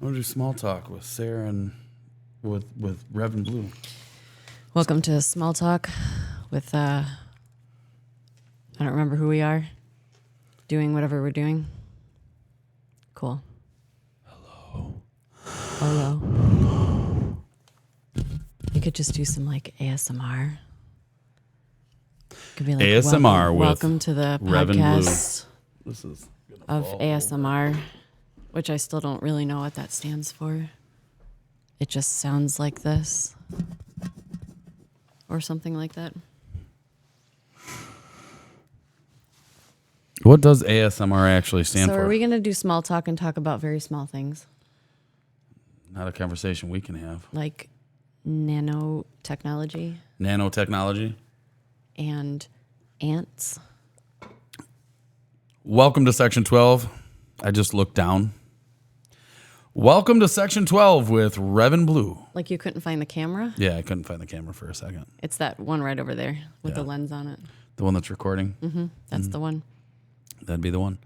We'll do small talk with Sarah and with Rev and Blue. Welcome to Small Talk with, I don't remember who we are, doing whatever we're doing. Cool. Hello. You could just do some like ASMR. Could be like ASMR with welcome to the Rev and Blue. podcast This is of ASMR, which I still don't really know what that stands for. It just sounds like this. Or something like that. What does ASMR actually stand for? So are we going to do small talk and talk about very small things? Not a conversation we can have. Like nanotechnology Nanotechnology. and ants. Welcome to Section 12. I just looked down. Welcome to Section 12 with Rev and Blue. Like you couldn't find the camera? Yeah, I couldn't find the camera for a second. It's that one right over there with the lens on it. The one that's recording? Mm-hmm. That's the one. That'd be the one.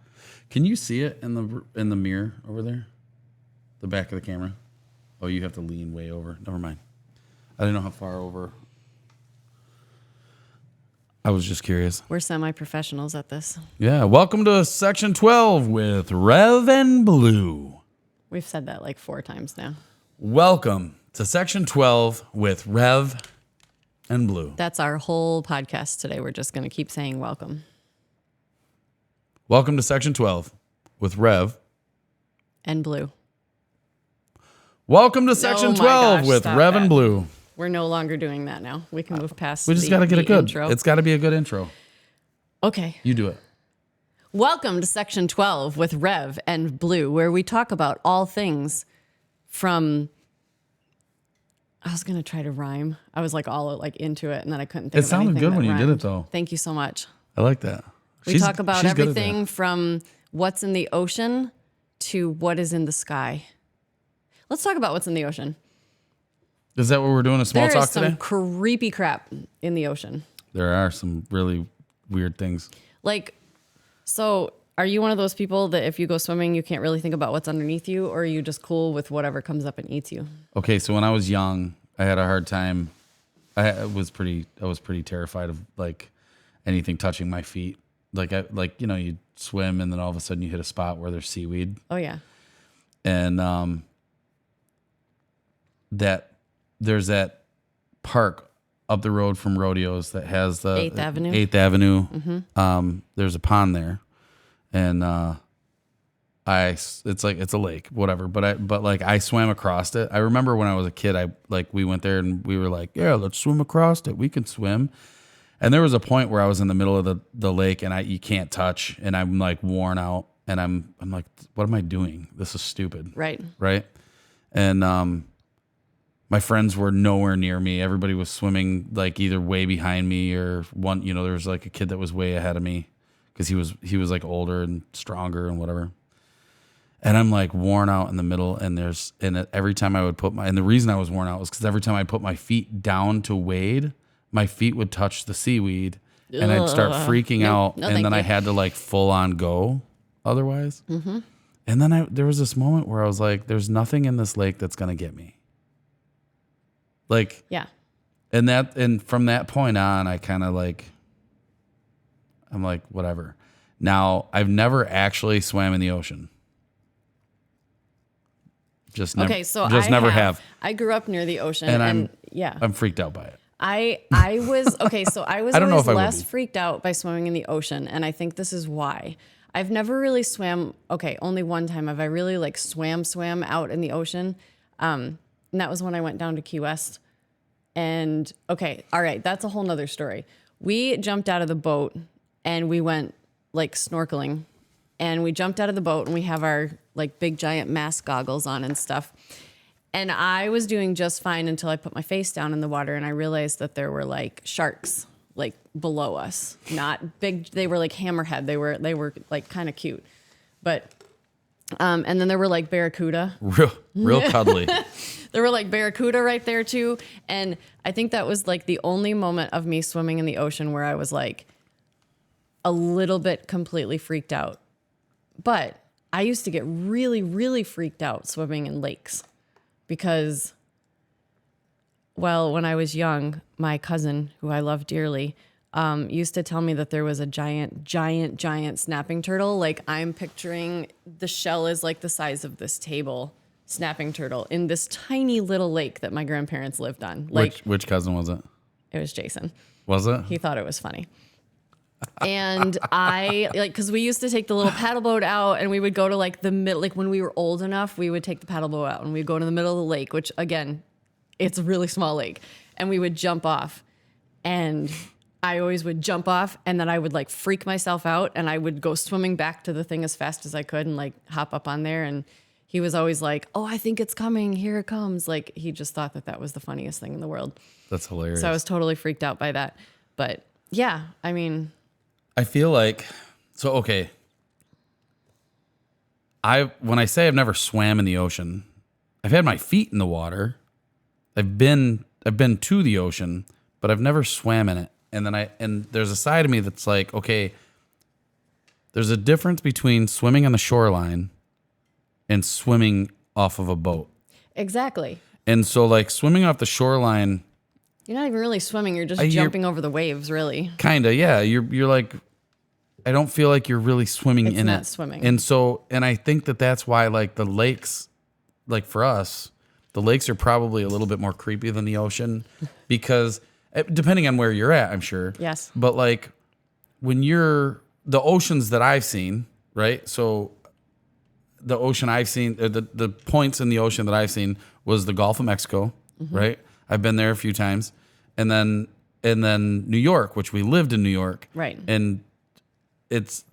Can you see it in the mirror over there? The back of the camera? Oh, you have to lean way over. Never mind. I didn't know how far over. I was just curious. We're semi-professionals at this. Yeah, welcome to Section 12 with Rev and Blue. We've said that like 4 times now. Welcome to Section 12 with Rev and Blue. That's our whole podcast today. We're just going to keep saying welcome. Welcome to Section 12 with Rev And Blue. Welcome to Section 12 gosh, with stop Rev that. and Blue. We're no longer doing that now. We can move past We just got to get the a good intro. It's got to be a good intro. Okay. You do it. Welcome to Section 12 with Rev and Blue, where we talk about all things from... I was going to try to rhyme. I was like all like into it, and then I couldn't think It of sounded anything good that when you did rhymed. it, though. Thank you so much. I like that. We talk about she's good at that. everything from what's in the ocean to what is in the sky. Let's talk about what's in the ocean. Is that what we're doing, a small There talk is some today? creepy crap in the ocean. There are some really weird things. Like, so are you one of those people that if you go swimming, you can't really think about what's underneath you, or are you just cool with whatever comes up and eats you? Okay, so when I was young, I had a hard time. I was pretty terrified of like anything touching my feet. Like you swim and then all of a sudden you hit a spot where there's seaweed. Oh yeah. And that there's that park up the road from Rodeos that has the 8th Avenue. 8th Avenue. Mm-hmm. There's a pond there, and it's a lake, whatever. But I swam across it. I remember when I was a kid, we went there and we were like, yeah, let's swim across it. We can swim. And there was a point where I was in the middle of the lake and you can't touch, and I'm like worn out, and I'm like, what am I doing? This is stupid. Right. And my friends were nowhere near me. Everybody was swimming like either way behind me or one. There was like a kid that was way ahead of me because he was like older and stronger and whatever. And I'm like worn out in the middle, and every time I would and the reason I was worn out was because every time I put my feet down to wade, my feet would touch the seaweed, and I'd start freaking out, and then I had to like full on go otherwise. Mm-hmm. And then there was this moment where I was like, "There's nothing in this lake that's gonna get me." Like, Yeah. and from that point on, I kind of like, I'm like, whatever. Now, I've never actually swam in the ocean. Just never, Okay, so just I never have. I grew up near the ocean, And yeah. I'm freaked out by it. I was okay, so I was I don't know always if I would less be. freaked out by swimming in the ocean, and I think this is why. I've never really swam. Okay, only one time have I really like swam out in the ocean, and that was when I went down to Key West. And okay, all right, that's a whole nother story. We jumped out of the boat and we went like snorkeling, and we jumped out of the boat and we have our like big giant mask goggles on and stuff. And I was doing just fine until I put my face down in the water and I realized that there were like sharks like below us. Not big, they were like hammerhead. They were like kind of cute. But and then there were like barracuda. Real cuddly. There were like barracuda right there too. And I think that was like the only moment of me swimming in the ocean where I was like a little bit completely freaked out. But I used to get really, really freaked out swimming in lakes because, well, when I was young, my cousin, who I love dearly, used to tell me that there was a giant snapping turtle. Like, I'm picturing the shell is like the size of this table, snapping turtle in this tiny little lake that my grandparents lived on. Like, Which cousin was it? it was Jason. Was it? He thought it was funny. And I like, cause we used to take the little paddle boat out and we would go to like the middle, like when we were old enough, we would take the paddle boat out and we'd go to the middle of the lake, which again, it's a really small lake, and we would jump off, and I always would jump off and then I would like freak myself out and I would go swimming back to the thing as fast as I could and like hop up on there. And he was always like, "Oh, I think it's coming. Here it comes." Like, he just thought that that was the funniest thing in the world. That's hilarious. So I was totally freaked out by that. But yeah, I mean, I feel like, so, okay. When I say I've never swam in the ocean, I've had my feet in the water. I've been to the ocean, but I've never swam in it. And there's a side of me that's like, okay, there's a difference between swimming on the shoreline and swimming off of a boat. exactly. And so, like, swimming off the shoreline, You're not even really swimming. You're just jumping over the waves, really. kind of, yeah. You're like, I don't feel like you're really swimming It's in not it. swimming. And I think that's why, like, the lakes, like for us, the lakes are probably a little bit more creepy than the ocean because depending on where you're at, I'm sure. Yes. But like when the oceans that I've seen, right? So the ocean I've seen, the points in the ocean that I've seen was the Gulf of Mexico, right? I've been there a few times. And then New York, which we lived in New York. Right. And it's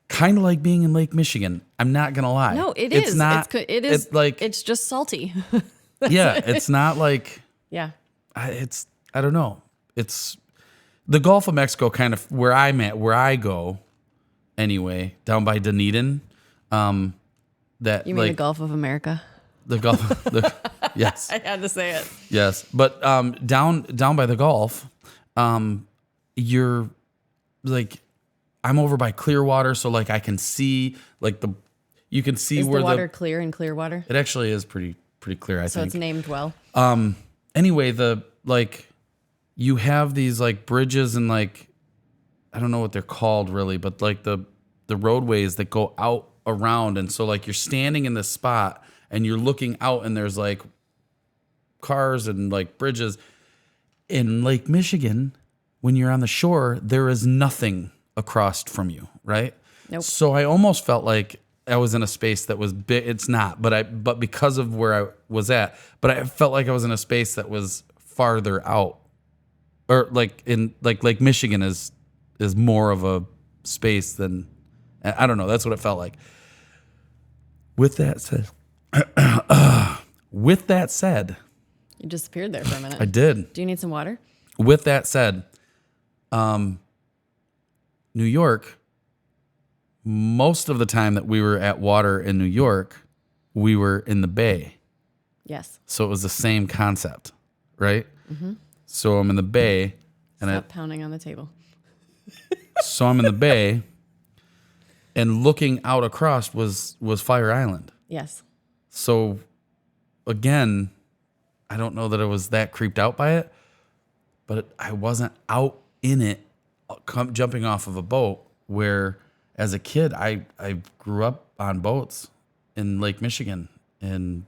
kind of like being in Lake Michigan. I'm not gonna lie. No, it it's is. Not, It is. It's like It's just salty. yeah. It's not like Yeah. I don't know. It's the Gulf of Mexico, kind of where I'm at, where I go. Anyway, down by Dunedin. That You mean like the Gulf of America? the Gulf. Yes. I had to say it. Yes, but down by the Gulf, you're like I'm over by Clearwater, so like I can see like you can see Is where the water clear in Clearwater? it actually is pretty clear. I So think it's named well. Anyway, you have these like bridges and like I don't know what they're called really, but like the roadways that go out around, and so like you're standing in this spot and you're looking out and there's like cars and like bridges. In Lake Michigan, when you're on the shore, there is nothing across from you, right? Nope. So I almost felt like I was in a space that was big. It's not, but because of where I was at, but I felt like I was in a space that was farther out, or like in like Lake Michigan is more of a space than I don't know. That's what it felt like. With that said, You disappeared there for a minute. I did. Do you need some water? With that said, New York, most of the time that we were at water in New York, we were in the bay. Yes. So it was the same concept, right? Mm-hmm. So I'm in the bay, and Stop pounding on the table. so I'm in the bay, and looking out across was Fire Island. Yes. So again, I don't know that I was that creeped out by it, but I wasn't out in it, jumping off of a boat. Where as a kid, I grew up on boats in Lake Michigan, and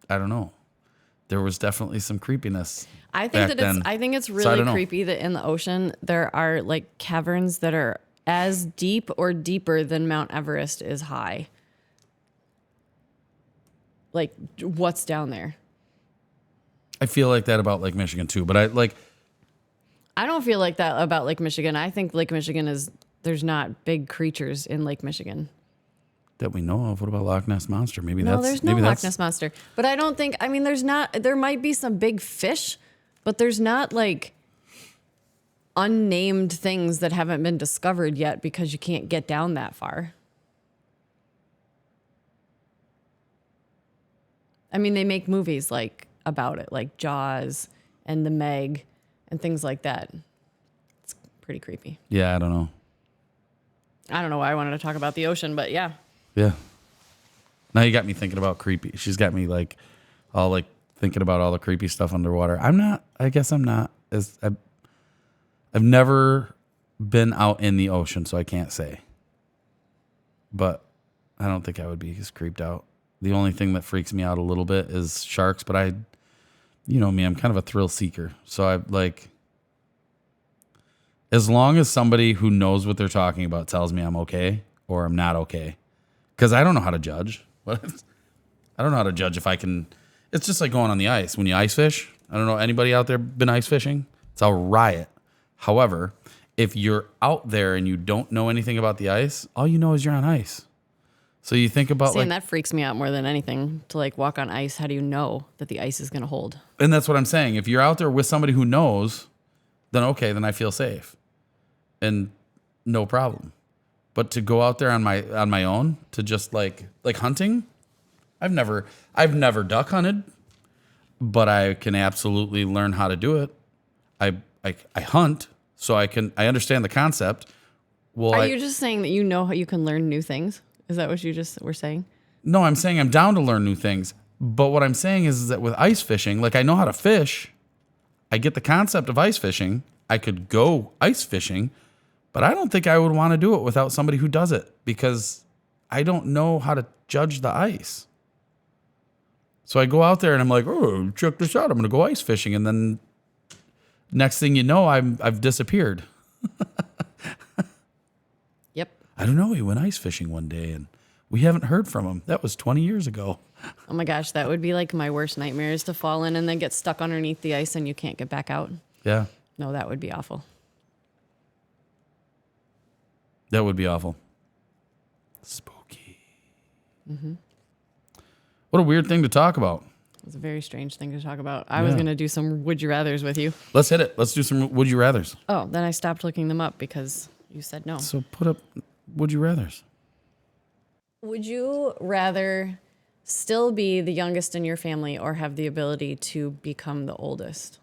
I don't know. There was definitely some creepiness. I think back that it's then. I think it's I really don't know. creepy that in the ocean there are like caverns that are as deep or deeper than Mount Everest is high. Like, what's down there? I feel like that about Lake Michigan too, but I don't feel like that about Lake Michigan. I think Lake Michigan there's not big creatures in Lake Michigan. that we know of. What about Loch Ness Monster? Maybe No, that's there's no maybe Loch that's Ness Monster. But I don't think, I mean, there might be some big fish, but there's not like unnamed things that haven't been discovered yet because you can't get down that far. I mean, they make movies like about it, like Jaws and The Meg and things like that. It's pretty creepy. Yeah, I don't know. I don't know why I wanted to talk about the ocean, but yeah. Yeah. Now you got me thinking about creepy. She's got me like all like thinking about all the creepy stuff underwater. I guess I'm not as I've never been out in the ocean, so I can't say. But I don't think I would be as creeped out. The only thing that freaks me out a little bit is sharks, but you know me, I'm kind of a thrill seeker. So I like, as long as somebody who knows what they're talking about tells me I'm okay or I'm not okay, because I don't know how to judge. I don't know how to judge if I can. It's just like going on the ice. When you ice fish, I don't know, anybody out there been ice fishing? It's a riot. However, if you're out there and you don't know anything about the ice, all you know is you're on ice. So you think about Saying that freaks me out more than anything, to like walk on ice. How do you know that the ice is going to hold? And that's what I'm saying. If you're out there with somebody who knows, then okay, then I feel safe and no problem. But to go out there on my own to just like hunting, I've never duck hunted, but I can absolutely learn how to do it. I hunt, so I understand the concept. Well, Are you just saying that you know how you can learn new things? Is that what you just were saying? No, I'm saying I'm down to learn new things. But what I'm saying is that with ice fishing, like I know how to fish. I get the concept of ice fishing. I could go ice fishing, but I don't think I would want to do it without somebody who does it because I don't know how to judge the ice. So I go out there and I'm like, oh, check this out. I'm going to go ice fishing. And then next thing you know, I've disappeared. Yep. I don't know. He went ice fishing one day and we haven't heard from him. That was 20 years ago. Oh my gosh, that would be like my worst nightmare, is to fall in and then get stuck underneath the ice and you can't get back out. Yeah. No, that would be awful. That would be awful. Spooky. Mm-hmm. What a weird thing to talk about. It's a very strange thing to talk about. I was going to do some would you rathers with you. Let's hit it. Let's do some would you rathers. Oh, then I stopped looking them up because you said no. So put up would you rathers. Would you rather still be the youngest in your family or have the ability to become the oldest?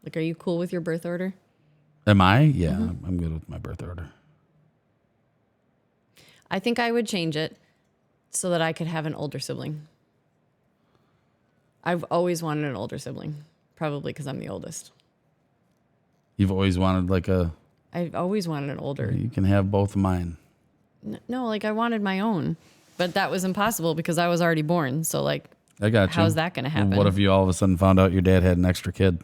Like, are you cool with your birth order? Am I? Yeah, I'm good with my birth order. I think I would change it so that I could have an older sibling. I've always wanted an older sibling, probably because I'm the oldest. You've always wanted like a... I've always wanted an older. You can have both of mine. No, like I wanted my own, but that was impossible because I was already born. So like, I got you. How's that going to happen? What if you all of a sudden found out your dad had an extra kid?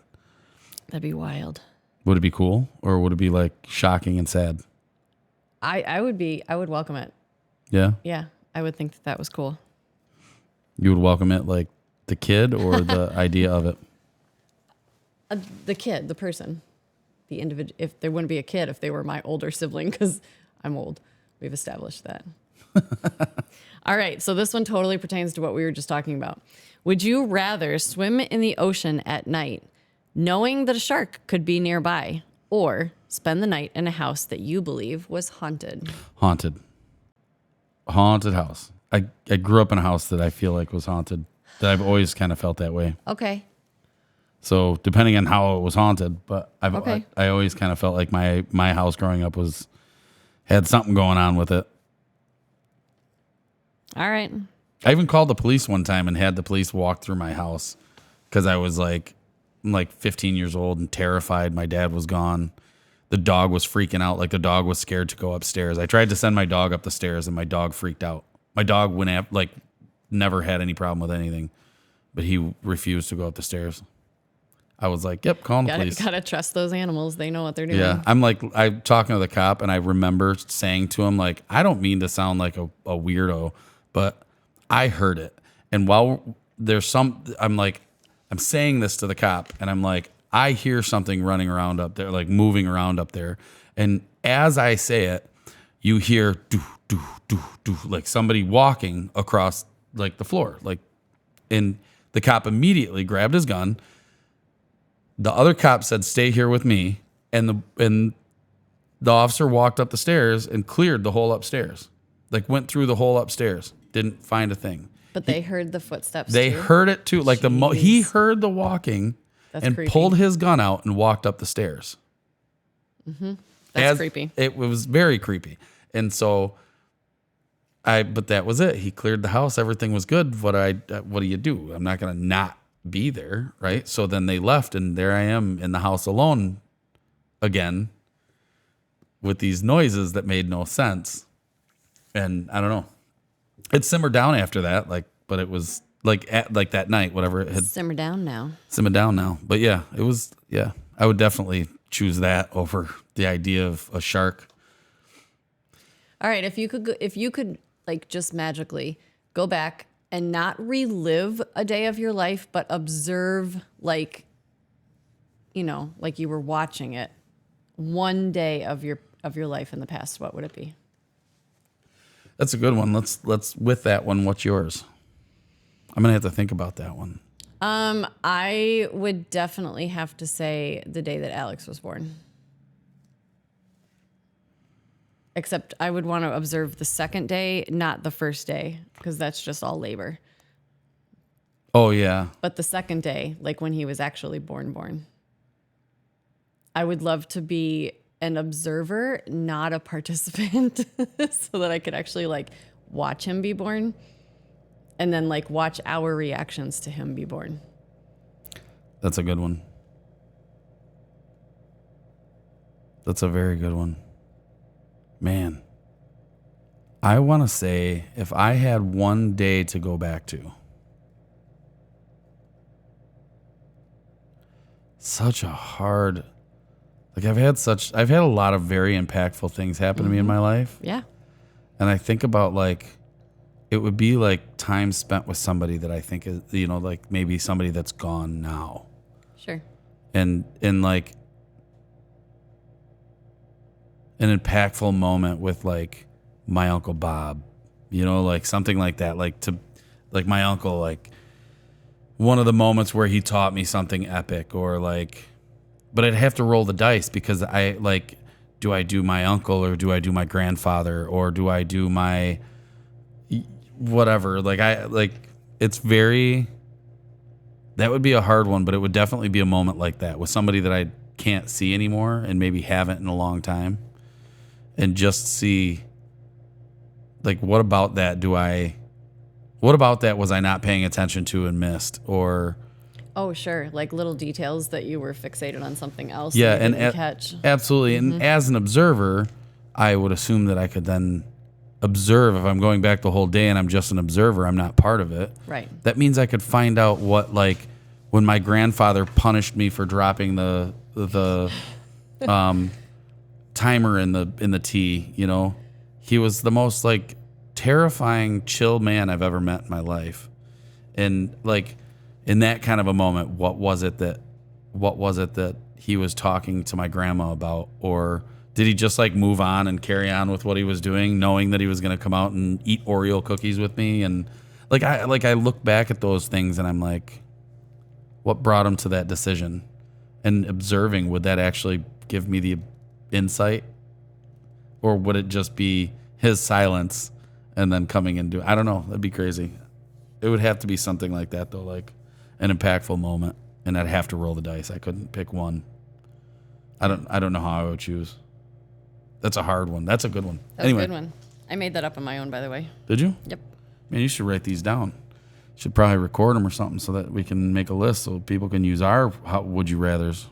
That'd be wild. Would it be cool or would it be like shocking and sad? I would welcome it. Yeah? Yeah, I would think that was cool. You would welcome it like the kid or the idea of it? The kid, the person, the individual. If there wouldn't be a kid if they were my older sibling, because I'm old. We've established that. All right, so this one totally pertains to what we were just talking about. Would you rather swim in the ocean at night knowing that a shark could be nearby, or spend the night in a house that you believe was haunted? Haunted. Haunted house. I grew up in a house that I feel like was haunted. That I've always kind of felt that way. Okay. So depending on how it was haunted, but Okay. I always kind of felt like my house growing up had something going on with it. All right. I even called the police one time and had the police walk through my house because I was like 15 years old and terrified. My dad was gone. The dog was freaking out. Like the dog was scared to go upstairs. I tried to send my dog up the stairs and my dog freaked out. My dog never had any problem with anything, but he refused to go up the stairs. I was like, yep, calling the police. Gotta trust those animals. They know what they're doing. Yeah. I'm talking to the cop and I remember saying to him, like, I don't mean to sound like a weirdo, but I heard it. And while I'm saying this to the cop and I'm like, I hear something running around up there, like moving around up there. And as I say it, you hear do, do, do, do, like somebody walking across like the floor. And the cop immediately grabbed his gun. The other cop said, stay here with me. And the officer walked up the stairs and cleared the whole upstairs. Like went through the whole upstairs. Didn't find a thing. But they heard the footsteps They too? heard it too. Like he heard the walking. That's and creepy. pulled his gun out and walked up the stairs. That's creepy. It was very creepy. And so but that was it. He cleared the house. Everything was good. What do you do? I'm not going to not be there. Right. So then they left and there I am in the house alone again with these noises that made no sense. And I don't know. It simmered down after that. But it was like that night, whatever it had simmered down now. But yeah, it was, yeah, I would definitely choose that over the idea of a shark. All right. If you could like just magically go back and not relive a day of your life, but observe like you were watching it one day of your life in the past, what would it be? That's a good one. Let's with that one. What's yours? I'm going to have to think about that one. I would definitely have to say the day that Alex was born. Except I would want to observe the second day, not the first day, because that's just all labor. Oh, yeah. But the second day, like when he was actually born. I would love to be an observer, not a participant, so that I could actually like watch him be born and then like watch our reactions to him be born. That's a good one. That's a very good one. Man, I want to say if I had one day to go back to, such a hard, like I've had a lot of very impactful things happen to me in my life. Yeah. And I think about like, it would be like time spent with somebody that I think is, like maybe somebody that's gone now. Sure. And like, an impactful moment with like my Uncle Bob, like something like that, like my uncle, like one of the moments where he taught me something epic or like, but I'd have to roll the dice because I like, do I do my uncle or do I do my grandfather or do I do my whatever? That would be a hard one, but it would definitely be a moment like that with somebody that I can't see anymore and maybe haven't in a long time. And just see, like, what about that was I not paying attention to and missed? Or, oh, sure, like little details that you were fixated on something else. Yeah, and didn't catch. Absolutely. Mm-hmm. And as an observer, I would assume that I could then observe. If I'm going back the whole day and I'm just an observer, I'm not part of it. Right. That means I could find out what, like, when my grandfather punished me for dropping the timer in the tea, he was the most like terrifying, chill man I've ever met in my life. And like in that kind of a moment, what was it that he was talking to my grandma about? Or did he just like move on and carry on with what he was doing, knowing that he was going to come out and eat Oreo cookies with me? And I look back at those things and I'm like, what brought him to that decision? And observing, would that actually give me the insight, or would it just be his silence and then coming and doing? I don't know. That'd be crazy. It would have to be something like that though, like an impactful moment, and I'd have to roll the dice. I couldn't pick one. I don't know how I would choose. That's a hard one. That's a good one. That's anyway. A good one. I made that up on my own, by the way. Did you? Yep. Man, you should write these down. Should probably record them or something so that we can make a list so people can use our would you rathers.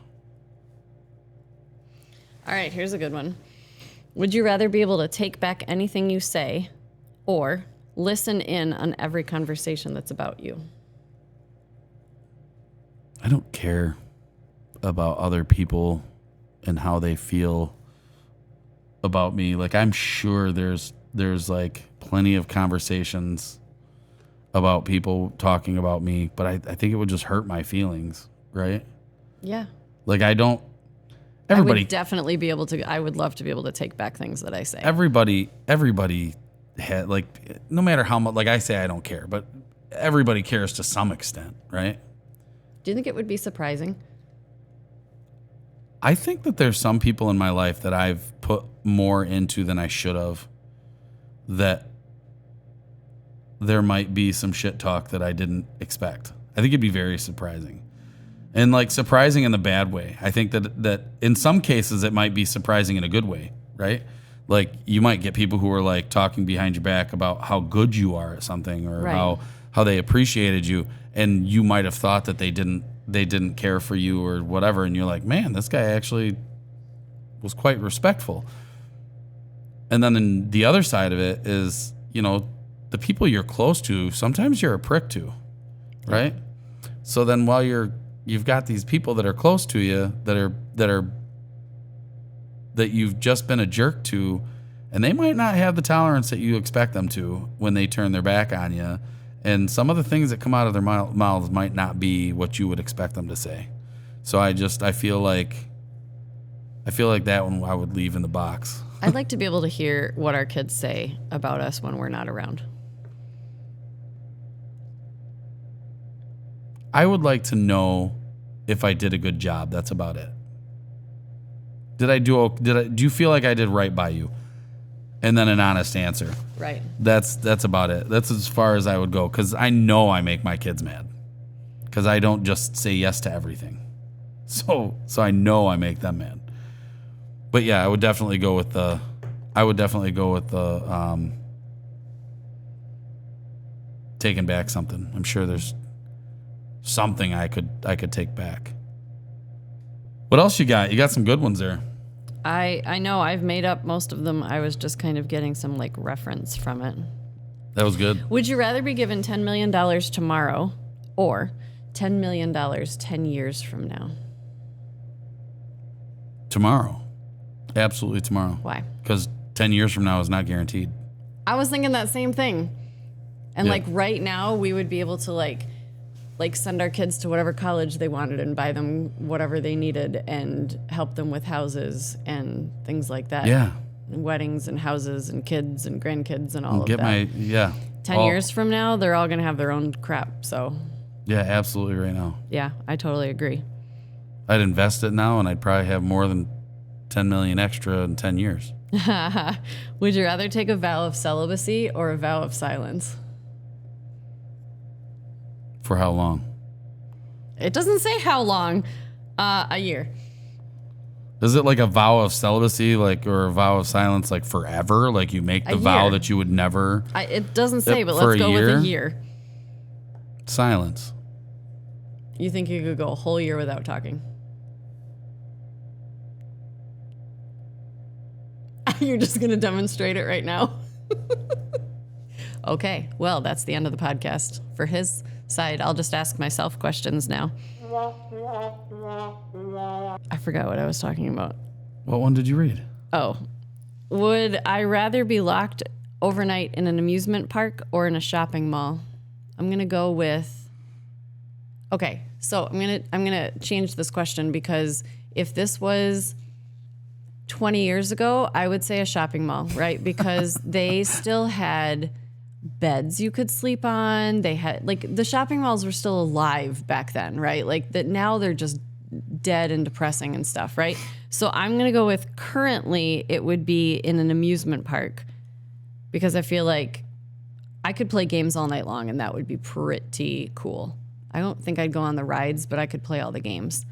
All right, here's a good one. Would you rather be able to take back anything you say or listen in on every conversation that's about you? I don't care about other people and how they feel about me. Like, I'm sure there's like plenty of conversations about people talking about me, but I think it would just hurt my feelings, right? Yeah. Like, I would definitely be able to. I would love to be able to take back things that I say. Everybody had, like, no matter how much, like I say, I don't care, but everybody cares to some extent, right? Do you think it would be surprising? I think that there's some people in my life that I've put more into than I should have, that there might be some shit talk that I didn't expect. I think it'd be very surprising. And like surprising in the bad way. I think that in some cases it might be surprising in a good way, right? like you might get people who are like talking behind your back about how good you are at something or Right. how they appreciated you, and you might have thought that they didn't care for you or whatever, and you're like, man, this guy actually was quite respectful. And then in the other side of it is, the people you're close to, sometimes you're a prick to, right? So then while you've got these people that are close to you that you've just been a jerk to, and they might not have the tolerance that you expect them to when they turn their back on you. And some of the things that come out of their mouths might not be what you would expect them to say. So I feel like that one I would leave in the box. I'd like to be able to hear what our kids say about us when we're not around. I would like to know if I did a good job. That's about it. Do you feel like I did right by you? And then an honest answer. Right. That's about it. That's as far as I would go, because I know I make my kids mad, because I don't just say yes to everything. So I know I make them mad. But yeah, I would definitely go with the taking back something. I'm sure there's something I could take back. What else you got? You got some good ones there. I know I've made up most of them. I was just kind of getting some like reference from it. That was good. Would you rather be given $10 million tomorrow or $10 million 10 years from now? Tomorrow. Absolutely tomorrow. Why? Because 10 years from now is not guaranteed. I was thinking that same thing. And Yeah. like right now we would be able to like send our kids to whatever college they wanted and buy them whatever they needed and help them with houses and things like that. Yeah. And weddings and houses and kids and grandkids and all of that. 10 all- years from now, they're all going to have their own crap. So Yeah, absolutely right now. yeah, I totally agree. I'd invest it now and I'd probably have more than 10 million extra in 10 years. Would you rather take a vow of celibacy or a vow of silence? For how long? It doesn't say how long. A year. Is it like a vow of celibacy, or a vow of silence, like forever? Like you make the vow year. that you would never It doesn't say, but For let's a go with year? a year. silence. You think you could go a whole year without talking? You're just going to demonstrate it right now? Okay, well, that's the end of the podcast. For his side, I'll just ask myself questions now. I forgot what I was talking about. What one did you read? Oh, would I rather be locked overnight in an amusement park or in a shopping mall? I'm going to go with... Okay, so I'm gonna change this question, because if this was 20 years ago, I would say a shopping mall, right? Because they still had beds you could sleep on. They had the shopping malls were still alive back then, right? Like that now they're just dead and depressing and stuff, right? So I'm going to go with currently it would be in an amusement park, because I feel like I could play games all night long and that would be pretty cool. I don't think I'd go on the rides, but I could play all the games.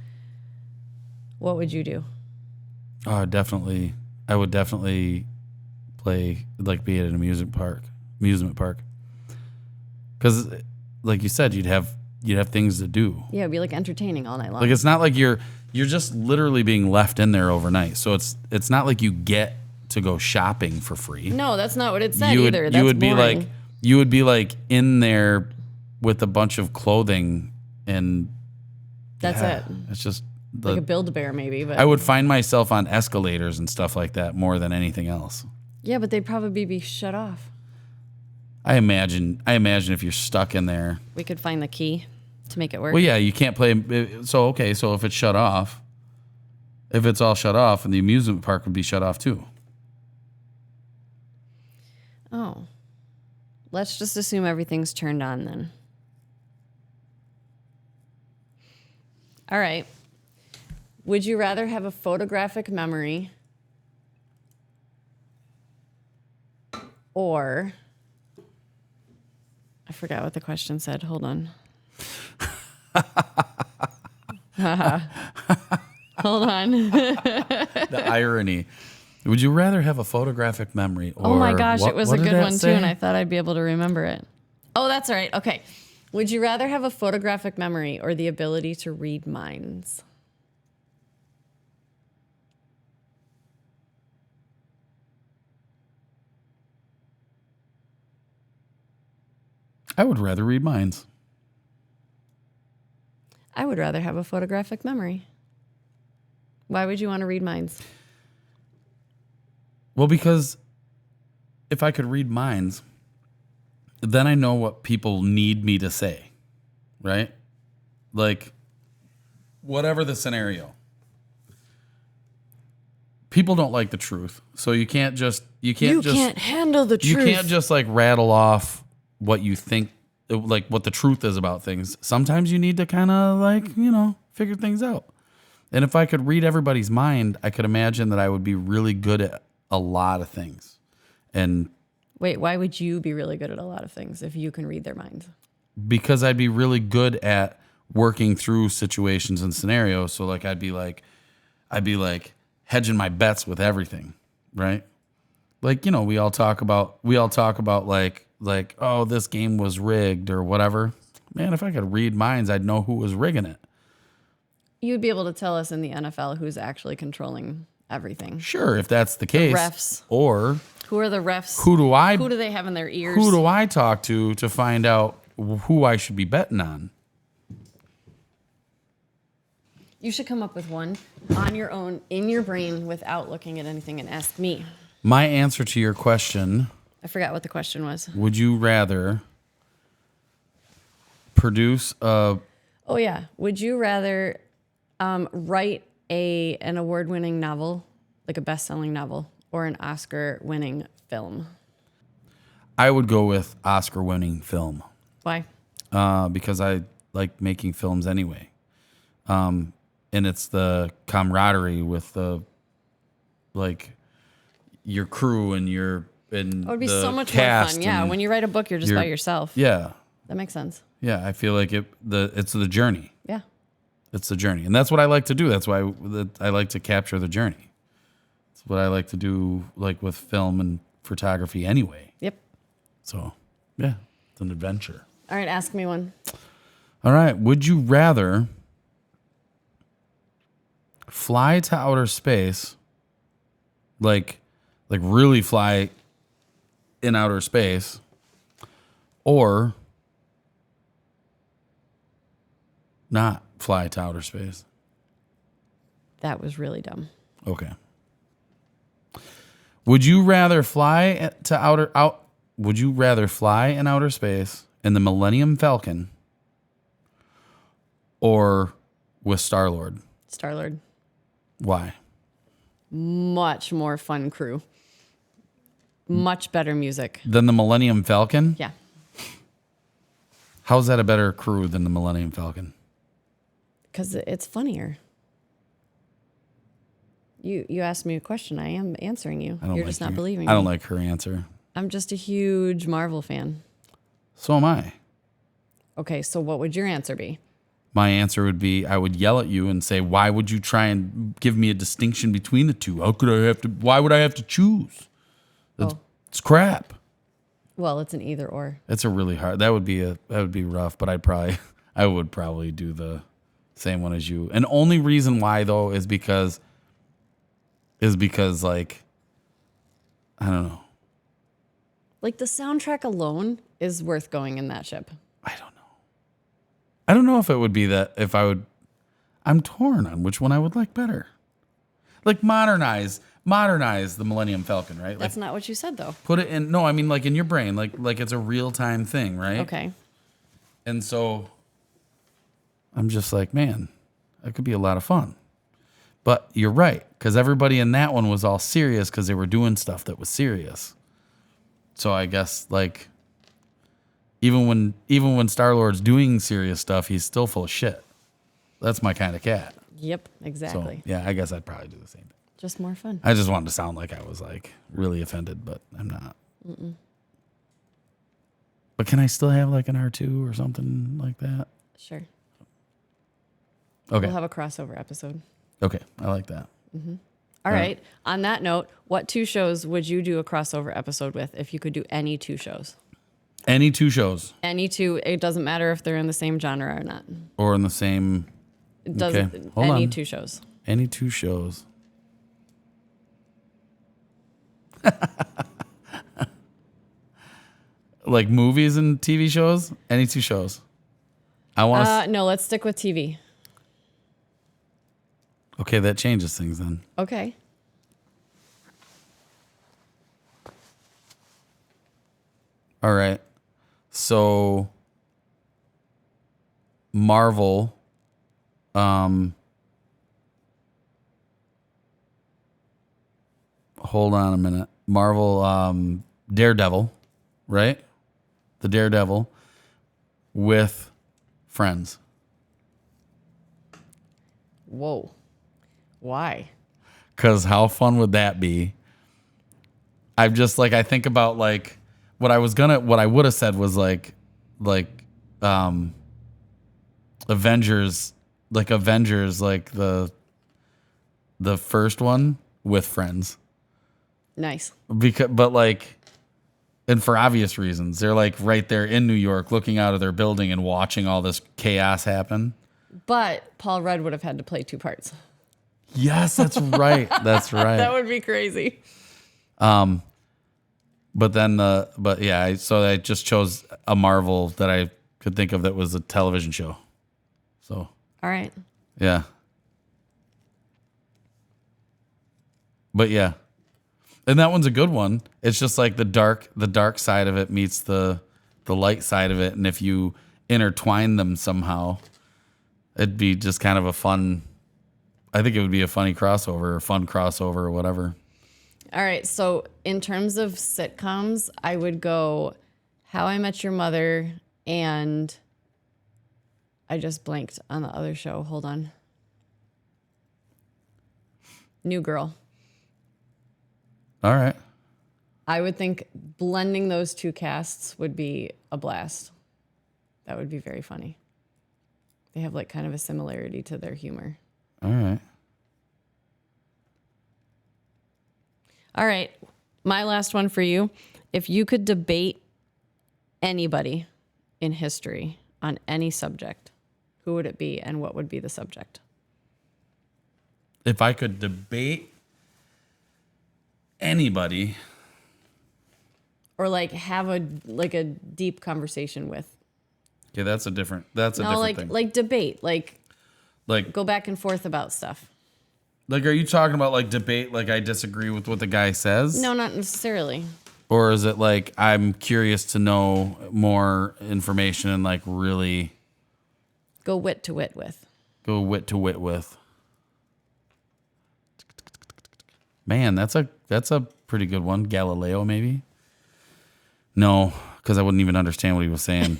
What would you do? Oh, I would definitely play, be at an amusement park. Because, like you said, you'd have things to do. Yeah, it'd be entertaining all night long. Like it's not like you're just literally being left in there overnight. So it's not like you get to go shopping for free. No, that's not what it said you would, either. That's you would be boring. in there with a bunch of clothing and That's it. It's just Like a Build-A-Bear maybe, but I would find myself on escalators and stuff like that more than anything else. yeah, but they'd probably be shut off. I imagine if you're stuck in there. We could find the key to make it work. Well, yeah, you can't play. So if it's shut off, if it's all shut off, and the amusement park would be shut off too. Oh. Let's just assume everything's turned on then. All right. Would you rather have a photographic memory or... I forgot what the question said. Hold on. Hold on. The irony. Would you rather have a photographic memory or Oh my gosh, what, it was what a did good that one say? too, and I thought I'd be able to remember it. Oh, that's all right. Okay. Would you rather have a photographic memory or the ability to read minds? I would rather read minds. I would rather have a photographic memory. Why would you want to read minds? Well, because if I could read minds, then I know what people need me to say, right? Like, whatever the scenario. People don't like the truth. So you can't handle the you can't just like rattle off what you think, like what the truth is about things. Sometimes you need to kind of like, figure things out. And if I could read everybody's mind, I could imagine that I would be really good at a lot of things. And Wait, why would you be really good at a lot of things if you can read their minds? because I'd be really good at working through situations and scenarios. So like I'd be like hedging my bets with everything, right? Like, we all talk about like, oh, this game was rigged or whatever. Man, if I could read minds, I'd know who was rigging it. You'd be able to tell us in the NFL who's actually controlling everything. Sure, if that's the case. Refs. Or Who are the refs? who Who do they have in their ears? who do I talk to find out who I should be betting on? You should come up with one on your own, in your brain, without looking at anything, and ask me. My answer to your question, I forgot what the question was. would you rather produce a... Oh, yeah. Would you rather write an award-winning novel, like a best-selling novel, or an Oscar-winning film? I would go with Oscar-winning film. Why? Because I like making films anyway. And it's the camaraderie with the, like, your crew and your... And It would be the so much more cast fun. Yeah, and when you write a book, you're just by yourself. Yeah. That makes sense. Yeah, I feel like it's the journey. Yeah. It's the journey. And that's what I like to do. That's why I like to capture the journey. It's what I like to do, like with film and photography anyway. Yep. So, yeah, it's an adventure. All right, ask me one. All right. Would you rather fly to outer space, like really fly in outer space, or not fly to outer space? That was really dumb. Okay. Would you rather fly Would you rather fly in outer space in the Millennium Falcon or with Star-Lord? Star-Lord. Why? Much more fun crew. Much better music. Than the Millennium Falcon? Yeah. How's that a better crew than the Millennium Falcon? Because it's funnier. You asked me a question. I am answering you. You're just not believing me. I don't like her answer. I'm just a huge Marvel fan. So am I. Okay, so what would your answer be? My answer would be I would yell at you and say, why would you try and give me a distinction between the two? Why would I have to choose? It's crap. Well, it's an either or. It's a really hard. That would be rough, but I would probably do the same one as you. And only reason why though is because like, I don't know. Like the soundtrack alone is worth going in that ship. I don't know if it would be that I'm torn on which one I would like better. Like modernize the Millennium Falcon, right? That's not what you said though. Put it in, no, I mean like in your brain, like it's a real-time thing, right? Okay. And so I'm just like, man, that could be a lot of fun. But you're right, because everybody in that one was all serious because they were doing stuff that was serious. So I guess like even when Star-Lord's doing serious stuff, he's still full of shit. That's my kind of cat. Yep, exactly. So yeah, I guess I'd probably do the same thing. Just more fun. I just wanted to sound like I was like really offended, but I'm not. Mm-mm. But can I still have like an R2 or something like that? Sure. Okay. We'll have a crossover episode. Okay, I like that. Mm-hmm. All right. On that note, what 2 shows would you do a crossover episode with if you could do any 2 shows? Any 2 shows Any 2, it doesn't matter if they're in the same genre or not. or in the same. It doesn't. Okay, hold Any on. 2 shows. Any 2 shows. Like movies and TV shows? Any 2 shows. I want to. No, let's stick with TV. Okay, that changes things then. Okay. All right. So Marvel hold on a minute. Marvel Daredevil, right? The Daredevil with Friends. Whoa. Why? Cuz how fun would that be? I'm just like I think about like what I would have said was like Avengers like the first one with Friends. Nice. But like and for obvious reasons. They're like right there in New York looking out of their building and watching all this chaos happen. But Paul Rudd would have had to play 2 parts. Yes, that's right. That's right. That would be crazy. But then, so I just chose a Marvel that I could think of that was a television show. So, All right. yeah. But yeah. And that one's a good one. It's just like the dark side of it meets the light side of it. And if you intertwine them somehow, it'd be just kind of I think it would be a fun crossover or whatever. All right. So, in terms of sitcoms, I would go How I Met Your Mother and I just blanked on the other show. Hold on. New Girl. All right. I would think blending those 2 casts would be a blast. That would be very funny. They have like kind of a similarity to their humor. All right. All right. My last one for you. If you could debate anybody in history on any subject, who would it be and what would be the subject? If I could debate anybody, Or like have a deep conversation with. okay, that's a different thing. Like debate, like Like go back and forth about stuff. Like, are you talking about like debate? Like, I disagree with what the guy says? No, not necessarily. Or is it like I'm curious to know more information and like really Go wit to wit with. go wit to wit with? Man, that's a pretty good one. Galileo, maybe? No, because I wouldn't even understand what he was saying.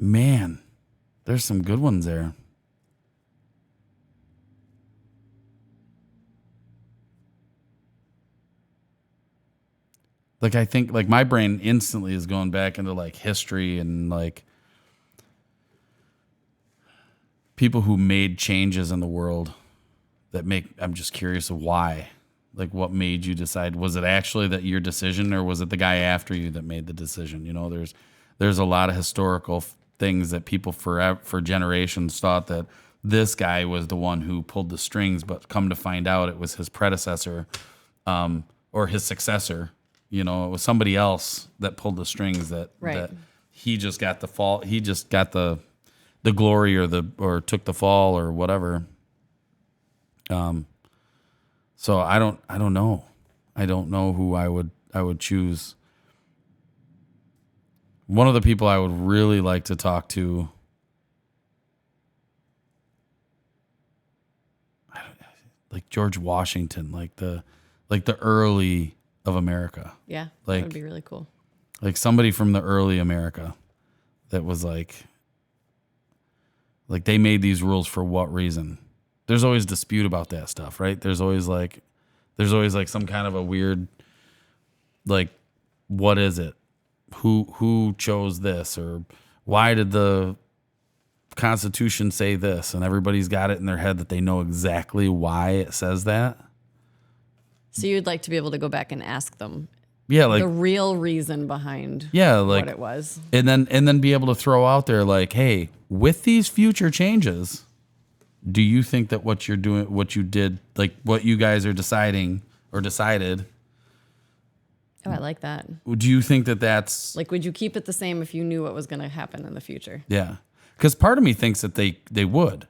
Man, there's some good ones there. Like, I think like my brain instantly is going back into like history and like people who made changes in the world I'm just curious of why. Like, what made you decide? Was it actually that your decision, or was it the guy after you that made the decision? You know, there's a lot of historical things that people for generations thought that this guy was the one who pulled the strings, but come to find out it was his predecessor or his successor. You know, it was somebody else that pulled the strings that he just got the fall. He just got the glory or took the fall or whatever. So I don't know. I don't know who I would choose. One of the people I would really like to talk to, like George Washington, like the early of America. Yeah, like, that would be really cool. Like somebody from the early America that was like they made these rules for what reason? There's always dispute about that stuff, right? There's always like some kind of a weird, like, what is it? Who chose this, or why did the Constitution say this? And everybody's got it in their head that they know exactly why it says that. So you'd like to be able to go back and ask them Yeah, like the real reason behind like what it was. and then be able to throw out there like, hey, with these future changes, do you think that what you're doing, what you did, like what you guys are deciding or decided, Oh, I like that. do you think that that's Like, would you keep it the same if you knew what was going to happen in the future? yeah? Because part of me thinks that they would,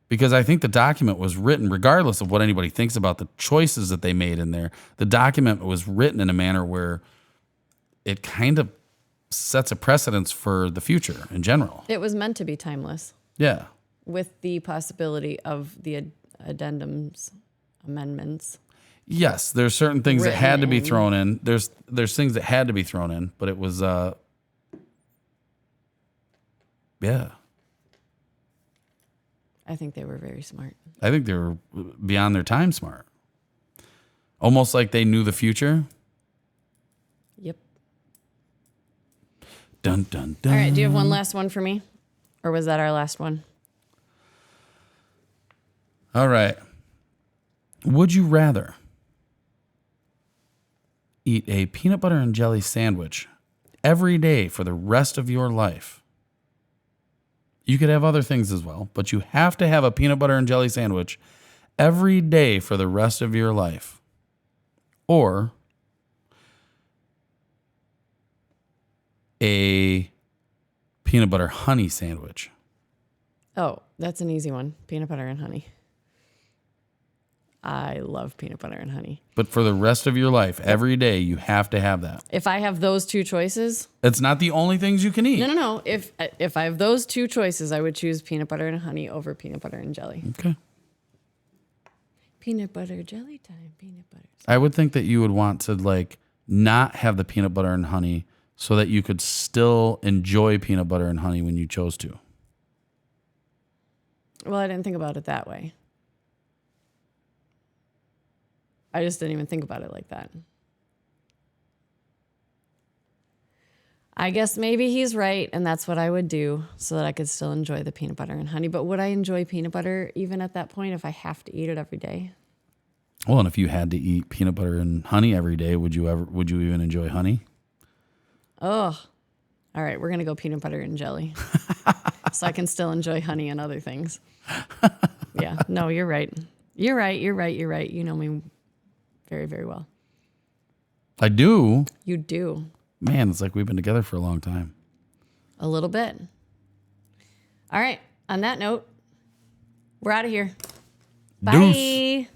because I think the document was written, regardless of what anybody thinks about the choices that they made in there. The document was written in a manner where it kind of sets a precedence for the future in general. It was meant to be timeless, Yeah. with the possibility of the addendums, amendments. Yes, there's certain things that had to be Written in. thrown in. There's things that had to be thrown in, but it was yeah. I think they were very smart. I think they were beyond their time smart. Almost like they knew the future. Yep. Dun dun dun. All right. Do you have one last one for me? Or was that our last one? All right. Would you rather eat a peanut butter and jelly sandwich every day for the rest of your life? You could have other things as well, but you have to have a peanut butter and jelly sandwich every day for the rest of your life. Or a peanut butter honey sandwich. Oh, that's an easy one. Peanut butter and honey. I love peanut butter and honey. But for the rest of your life, every day, you have to have that. If I have those two choices, It's not the only things you can eat. no. If I have those two choices, I would choose peanut butter and honey over peanut butter and jelly. Okay. Peanut butter jelly time. Peanut butter. I would think that you would want to like not have the peanut butter and honey so that you could still enjoy peanut butter and honey when you chose to. Well, I didn't think about it that way. I just didn't even think about it like that. I guess maybe he's right, and that's what I would do so that I could still enjoy the peanut butter and honey. But would I enjoy peanut butter even at that point if I have to eat it every day? Well, and if you had to eat peanut butter and honey every day, would you even enjoy honey? Oh, all right. We're going to go peanut butter and jelly so I can still enjoy honey and other things. Yeah, no, you're right. You're right. You know me very, very well. I do. You do. Man, it's like we've been together for a long time. A little bit. All right. On that note, we're out of here. Deuce. Bye.